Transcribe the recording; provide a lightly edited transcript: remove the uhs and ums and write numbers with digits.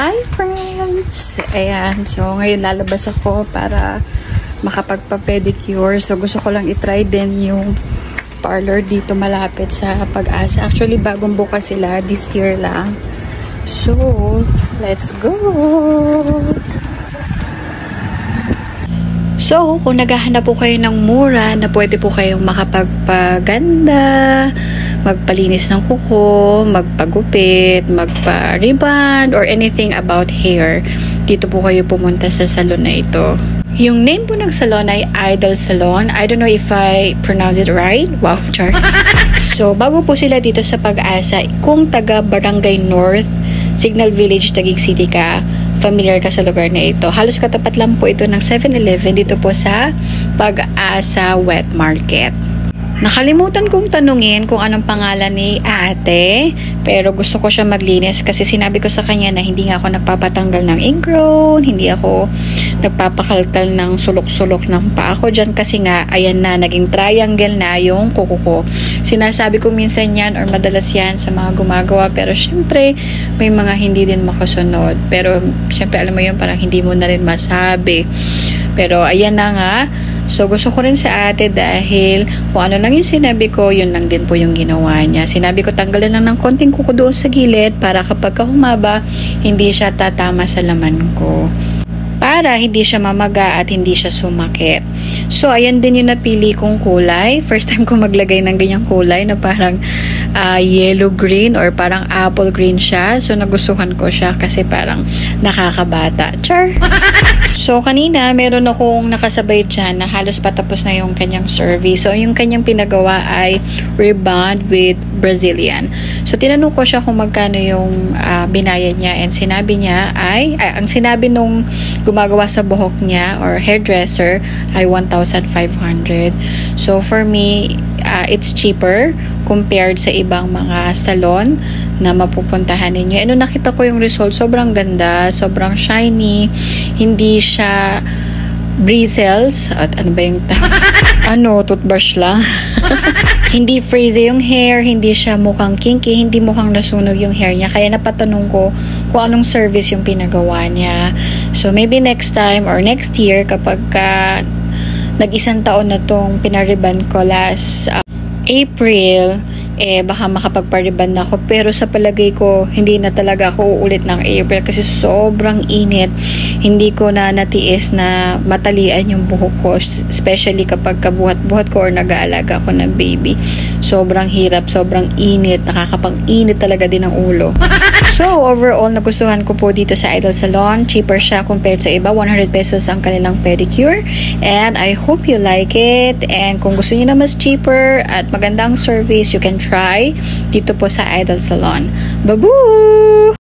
Hi friends! Ayan, so ngayon lalabas ako para makapagpa-pedicure. So gusto ko lang i-try din yung parlor dito malapit sa Pag-asa. Actually, bagong bukas sila this year lang. So, let's go! So, kung naghahanap po kayo ng mura na pwede po kayong makapagpaganda, magpalinis ng kuko, magpagupit, magpa-rebond, or anything about hair, dito po kayo pumunta sa salon na ito. Yung name po ng salon ay Idol Salon. I don't know if I pronounce it right. Wow, char. So, bago po sila dito sa Pag-asa, kung taga Barangay North, Signal Village, Taguig City ka, familiar ka sa lugar na ito. Halos katapat lang po ito ng 7-Eleven dito po sa Pag-asa Wet Market. Nakalimutan kong tanungin kung anong pangalan ni ate, pero gusto ko siya maglinis kasi sinabi ko sa kanya na hindi nga ako nagpapatanggal ng ingrown, hindi ako nagpapakalkal ng sulok-sulok ng paa ko dyan kasi nga, ayan na, naging triangle na yung kuko ko. Sinasabi ko minsan yan or madalas yan sa mga gumagawa, pero syempre may mga hindi din makasunod. Pero syempre alam mo yun, parang hindi mo na rin masabi. Pero ayan na nga. So, gusto ko rin sa ate dahil kung ano lang yung sinabi ko, yun lang din po yung ginawa niya. Sinabi ko, tanggalin lang ng konting kuko doon sa gilid para kapag humaba, hindi siya tatama sa laman ko. Para hindi siya mamaga at hindi siya sumakit. So, ayan din yung napili kong kulay. First time ko maglagay ng ganyang kulay na parang yellow-green or parang apple-green siya. So, nagustuhan ko siya kasi parang nakakabata. Char! So, kanina, meron akong nakasabay dyan na halos patapos na yung kanyang service. So, yung kanyang pinagawa ay rebond with Brazilian. So, tinanong ko siya kung magkano yung binayad niya and sinabi niya ay, ang sinabi nung gumagawa sa buhok niya or hairdresser ay 1,500. So, for me, it's cheaper compared sa ibang mga salon na mapupuntahan ninyo. And nung nakita ko yung result, sobrang ganda, sobrang shiny, hindi siya bristles, at ano ba yung toothbrush lang. Hindi frizzy yung hair, hindi siya mukhang kinky, hindi mukhang nasunog yung hair niya. Kaya napatanong ko kung anong service yung pinagawa niya. So, maybe next time or next year, kapag nag-isang taon na tong pinariban ko last April, baka makapagpariban na ako. Pero sa palagay ko, hindi na talaga ako uulit ng April kasi sobrang init. Hindi ko na natiis na matalian yung buhok ko, especially kapag kabuhat-buhat ko or nag-aalaga ako ng baby. Sobrang hirap, sobrang init, nakakapang-init talaga din ang ulo. So, overall, nagustuhan ko po dito sa Idol Salon. Cheaper siya compared sa iba. 100 pesos ang kanilang pedicure. And I hope you like it. And kung gusto niyo na mas cheaper at magandang service, you can try dito po sa Idol Salon. Babu!